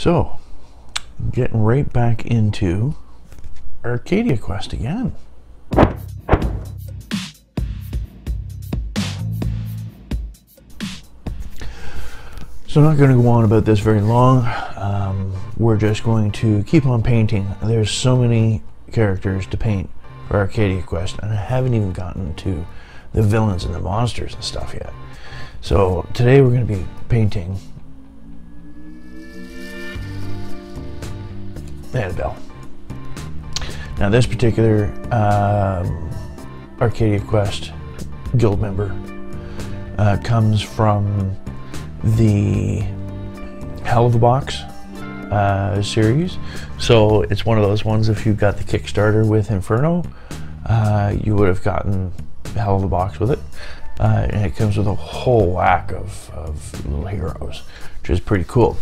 So, getting right back into Acadia Quest again. So I'm not going to go on about this very long. We're just going to keep on painting. There's so many characters to paint for Acadia Quest, and I haven't even gotten to the villains and the monsters and stuff yet. So today we're going to be painting Annabelle. Now this particular Acadia Quest guild member comes from the Hell of a Box series. So it's one of those ones, if you got the Kickstarter with Inferno, you would have gotten Hell of a Box with it. And it comes with a whole whack of little heroes, which is pretty cool.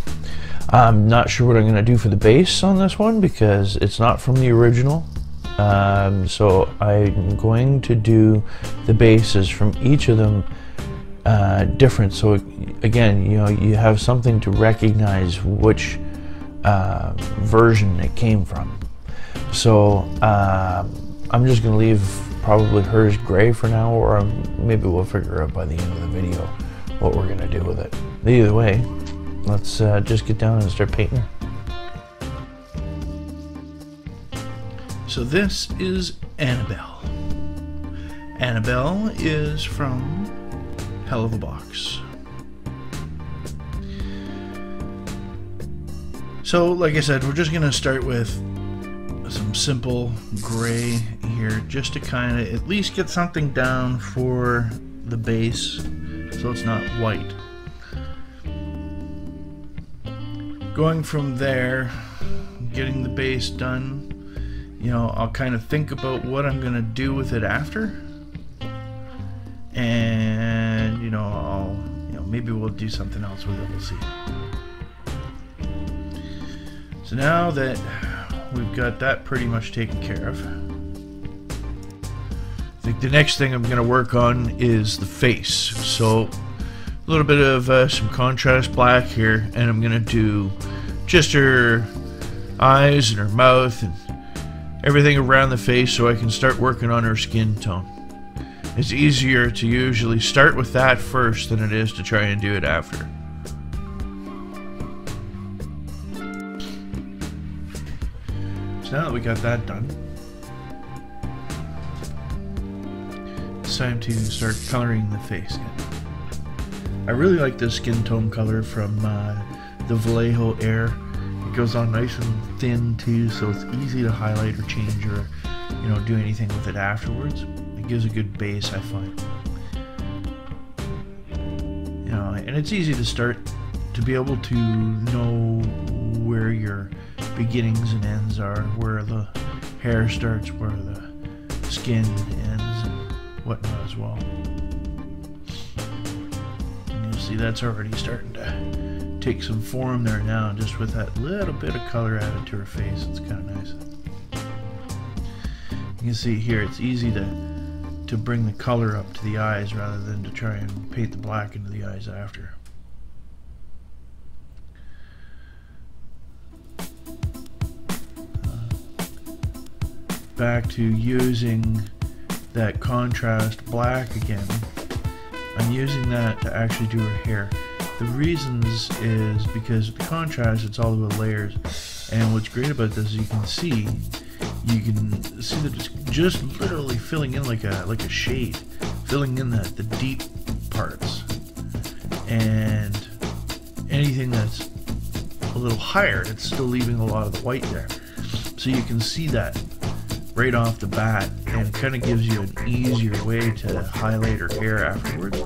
I'm not sure what I'm going to do for the base on this one because it's not from the original. So I'm going to do the bases from each of them different. So again, you know, you have something to recognize which version it came from. So I'm just going to leave probably hers gray for now, or maybe we'll figure out by the end of the video what we're going to do with it. Either way, let's just get down and start painting. So this is Annabelle. Annabelle is from Hell of a Box. So like I said, we're just going to start with some simple gray here, just to kind of at least get something down for the base so it's not white. Going from there, getting the base done, you know, I'll kind of think about what I'm going to do with it after. And, you know, maybe we'll do something else with it, we'll see. So now that we've got that pretty much taken care of, I think the next thing I'm going to work on is the face. So a little bit of some contrast black here, and I'm going to do just her eyes and her mouth and everything around the face so I can start working on her skin tone. It's easier to usually start with that first than it is to try and do it after. So now that we got that done, it's time to start coloring the face again. I really like this skin tone color from the Vallejo Air. It goes on nice and thin too, so it's easy to highlight or change or, you know, do anything with it afterwards. It gives a good base, I find. You know, and it's easy to start to be able to know where your beginnings and ends are, where the hair starts, where the skin ends, and whatnot as well. And you'll see that's already starting to take some form there now, just with that little bit of color added to her face. It's kind of nice. You can see here it's easy to bring the color up to the eyes rather than to try and paint the black into the eyes after. Back to using that contrast black again. I'm using that to actually do her hair. The reasons is because the contrast, it's all about layers, and what's great about this is you can see that it's just literally filling in like a shade, filling in the deep parts, and anything that's a little higher, it's still leaving a lot of the white there. So you can see that right off the bat, and it kind of gives you an easier way to highlight her hair afterwards.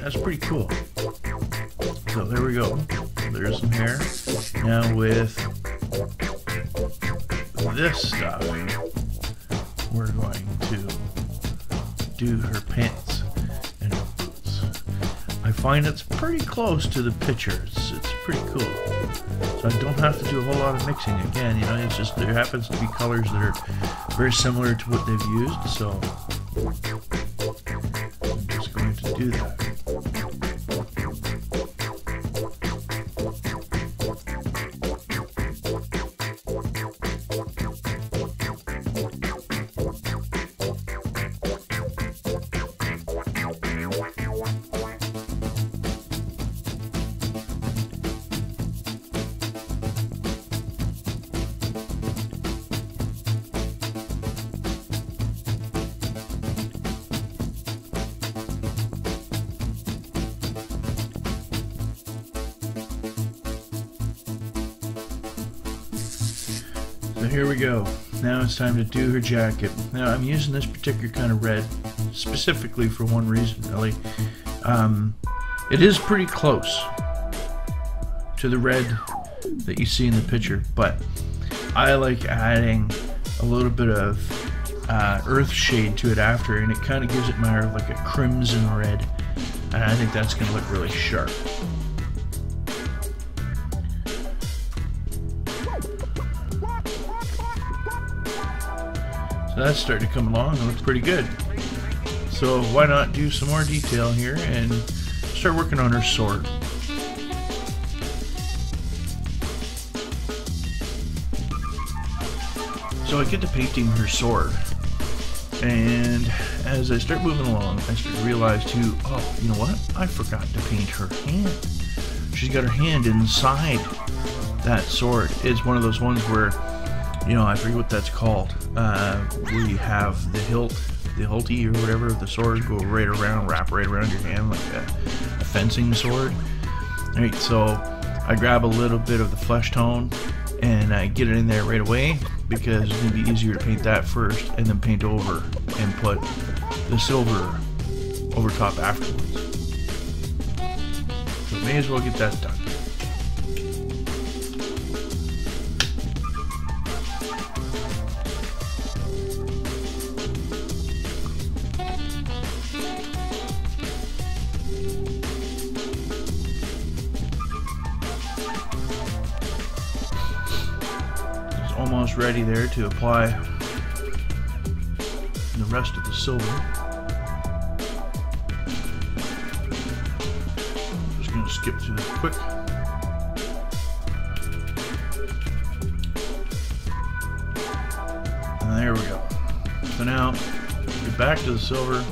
That's pretty cool. So there we go. There's some hair. Now with this stuff, we're going to do her pants and her boots. I find it's pretty close to the picture. It's pretty cool. So I don't have to do a whole lot of mixing again, you know, it's just there happens to be colors that are very similar to what they've used, so I'm just going to do that. So here we go. Now it's time to do her jacket. Now I'm using this particular kind of red specifically for one reason, really. It is pretty close to the red that you see in the picture, but I like adding a little bit of earth shade to it after, and it kind of gives it more of like a crimson red, and I think that's going to look really sharp. So that's starting to come along and looks pretty good. So why not do some more detail here and start working on her sword. So I get to painting her sword, and as I start moving along, I start to realize too, oh, you know what? I forgot to paint her hand. She's got her hand inside that sword. It's one of those ones where, you know, I forget what that's called. Where you have the hilt, the hilty or whatever of the sword go right around, wrap right around your hand like a fencing sword. Alright, so I grab a little bit of the flesh tone and I get it in there right away, because it's going to be easier to paint that first and then paint over and put the silver over top afterwards. So may as well get that done. Almost ready there to apply the rest of the silver. Just going to skip through this quick. And there we go. So now, get back to the silver,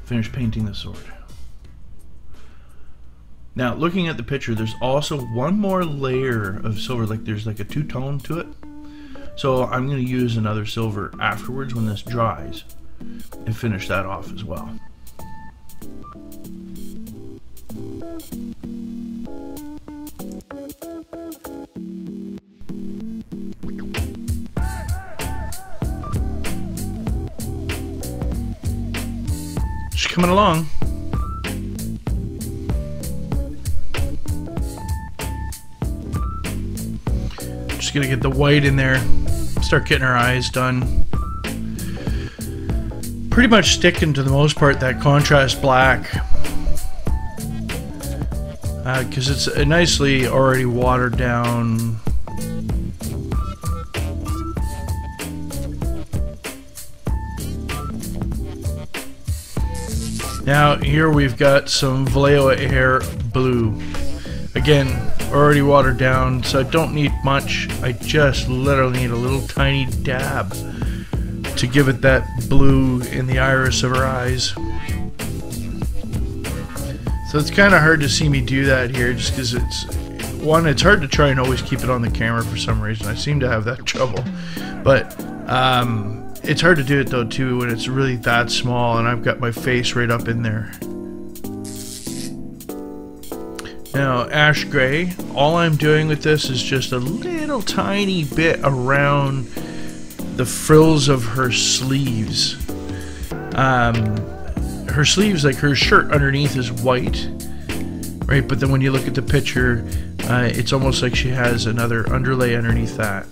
finish painting the sword. Now, looking at the picture, there's also one more layer of silver, like there's like a two-tone to it. So I'm going to use another silver afterwards when this dries and finish that off as well. Just coming along. Gonna get the white in there, start getting her eyes done. Pretty much sticking to the most part that contrast black, because it's a nicely already watered down. Now here we've got some Vallejo Air blue. Again, already watered down, so I don't need much. I just literally need a little tiny dab to give it that blue in the iris of her eyes. So it's kind of hard to see me do that here, just because it's hard to try and always keep it on the camera for some reason. I seem to have that trouble. But it's hard to do it though too when it's really that small and I've got my face right up in there. Now, ash gray, all I'm doing with this is just a little tiny bit around the frills of her sleeves. Her sleeves, like her shirt underneath is white, right? But then when you look at the picture, it's almost like she has another underlay underneath that.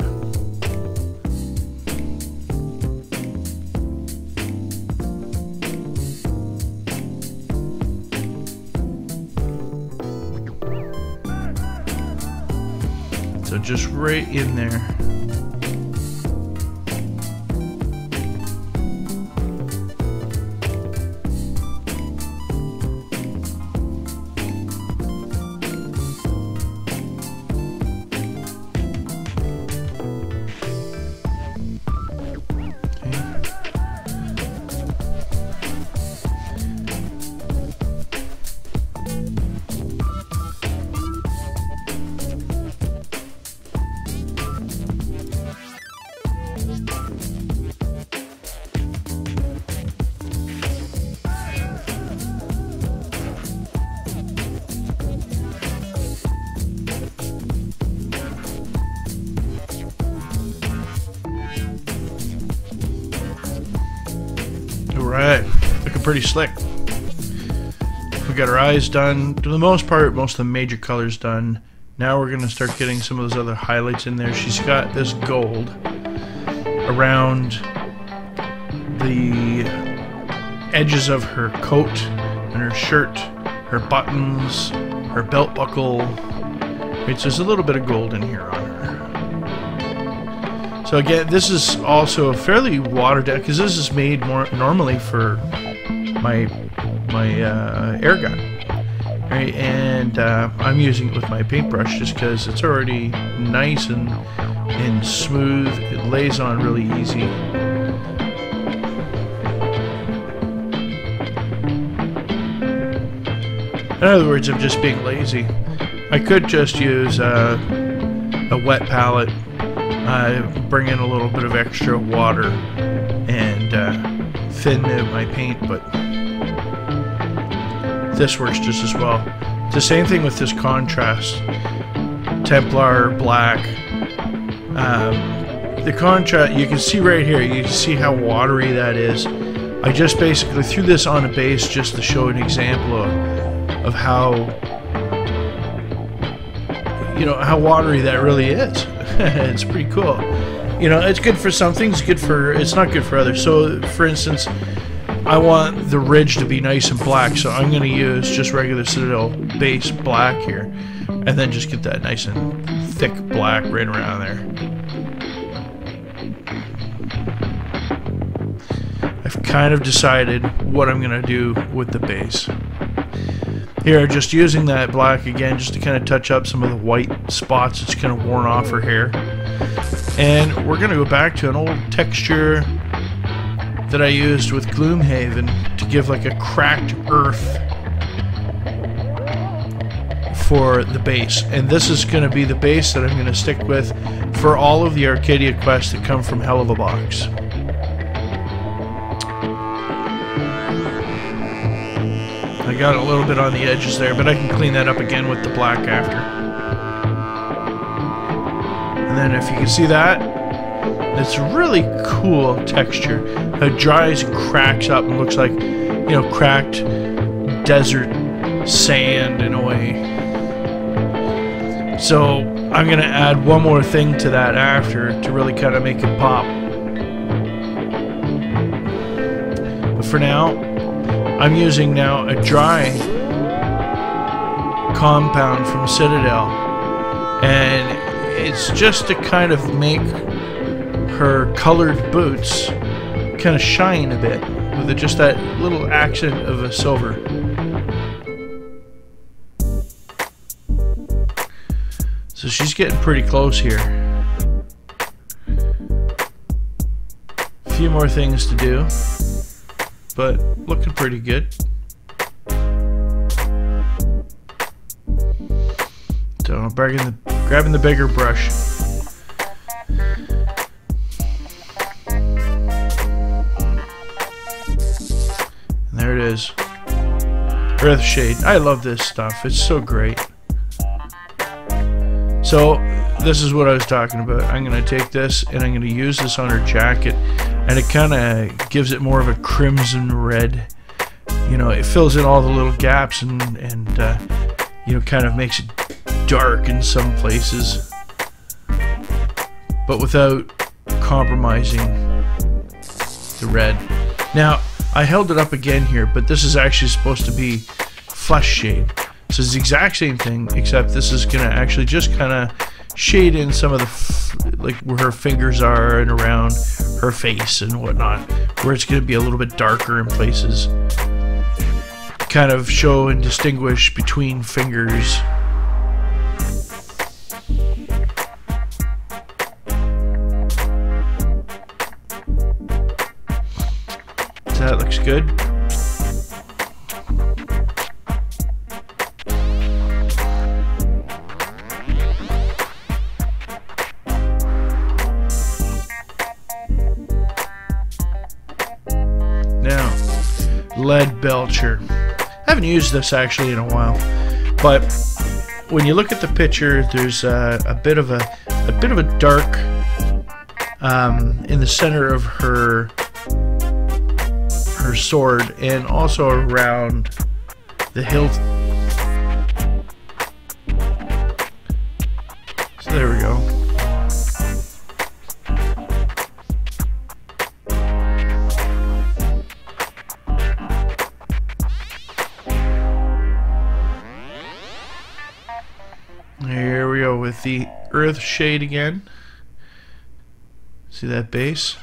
So just right in there. pretty slick. We got our eyes done. For the most part, most of the major colors done. Now we're gonna start getting some of those other highlights in there. She's got this gold around the edges of her coat and her shirt, her buttons, her belt buckle. Right, so there's a little bit of gold in here on her. So again, this is also a fairly watered down, because this is made more normally for my air gun. Right, and I'm using it with my paintbrush just because it's already nice and smooth. It lays on really easy. In other words, I'm just being lazy. I could just use a wet palette, bring in a little bit of extra water, and thin out my paint, but this works just as well. It's the same thing with this contrast. Templar, black. The contrast, you can see right here, you can see how watery that is. I just basically threw this on a base just to show an example of how, you know, how watery that really is. It's pretty cool. You know, it's good for some things, it's not good for others. So, for instance, I want the ridge to be nice and black, so I'm going to use just regular Citadel base black here, and then just get that nice and thick black right around there. I've kind of decided what I'm going to do with the base. Here, just using that black again, just to kind of touch up some of the white spots that's kind of worn off her hair. And we're going to go back to an old texture that I used with Gloomhaven to give like a cracked earth for the base. And this is going to be the base that I'm going to stick with for all of the Acadia Quests that come from Hell of a Box. I got a little bit on the edges there, but I can clean that up again with the black after. And then if you can see that, it's really cool texture. It dries and cracks up and looks like, you know, cracked desert sand in a way. So I'm going to add one more thing to that after to really kind of make it pop. But for now, I'm using now a dry compound from Citadel, and it's just to kind of make her colored boots kind of shine a bit with just that little accent of a silver. So she's getting pretty close here. A few more things to do, but looking pretty good. So I'm grabbing the bigger brush. And there it is. Earth Shade. I love this stuff. It's so great. So this is what I was talking about. I'm going to take this and I'm going to use this on her jacket, and it kind of gives it more of a crimson red. You know, it fills in all the little gaps and you know, kind of makes it dark in some places, but without compromising the red. Now, I held it up again here, but this is actually supposed to be flesh shade. So it's the exact same thing, except this is going to actually just kind of shade in some of the, like where her fingers are and around her face and whatnot, where it's going to be a little bit darker in places. Kind of show and distinguish between fingers. So that looks good. Now, Lead Belcher. I haven't used this actually in a while, but when you look at the picture, there's a bit of a dark in the center of her her sword and also around the hilt. So there we go. Here we go with the earth shade again. See that base?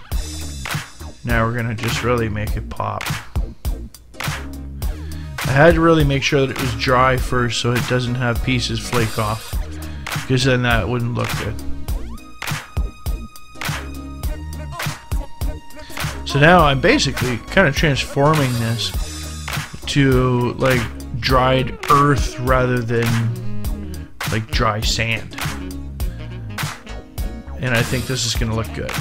Now we're gonna just really make it pop. I had to really make sure that it was dry first so it doesn't have pieces flake off, because then that wouldn't look good. So now I'm basically kind of transforming this to like dried earth rather than like dry sand. And I think this is gonna look good.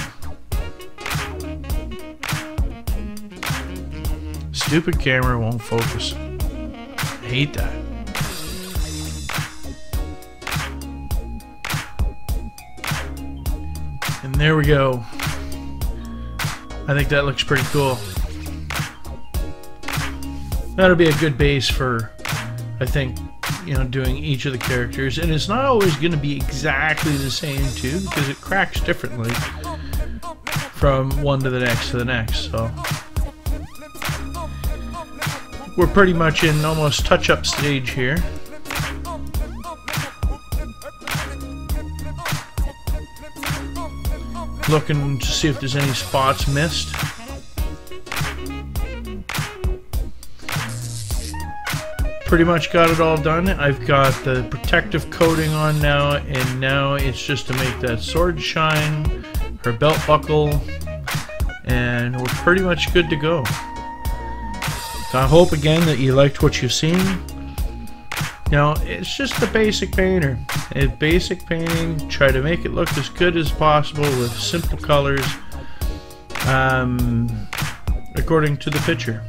Stupid camera won't focus. I hate that. And there we go. I think that looks pretty cool. That'll be a good base for, I think, you know, doing each of the characters. And it's not always going to be exactly the same too, because it cracks differently from one to the next to the next. So we're pretty much in almost touch-up stage here. Looking to see if there's any spots missed. Pretty much got it all done. I've got the protective coating on now, and now it's just to make that sword shine, her belt buckle, and we're pretty much good to go. So I hope again that you liked what you've seen. Now, it's just a basic painter. A basic painting, try to make it look as good as possible with simple colors, according to the picture.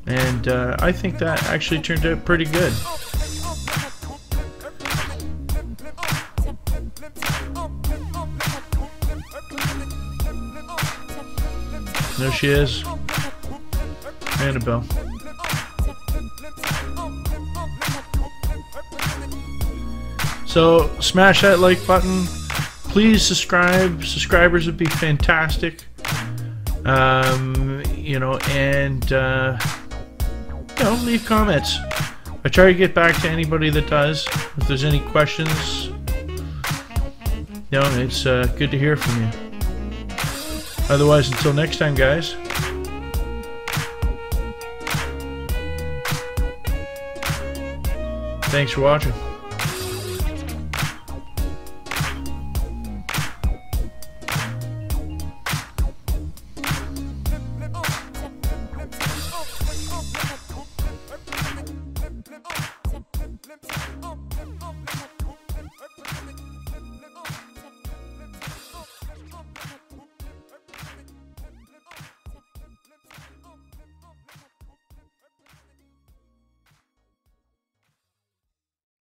And I think that actually turned out pretty good. There she is, Annabelle. So smash that like button. Please subscribe. Subscribers would be fantastic. You know, and you know, leave comments. I try to get back to anybody that does. If there's any questions, you know, it's good to hear from you. Otherwise, until next time, guys. Thanks for watching.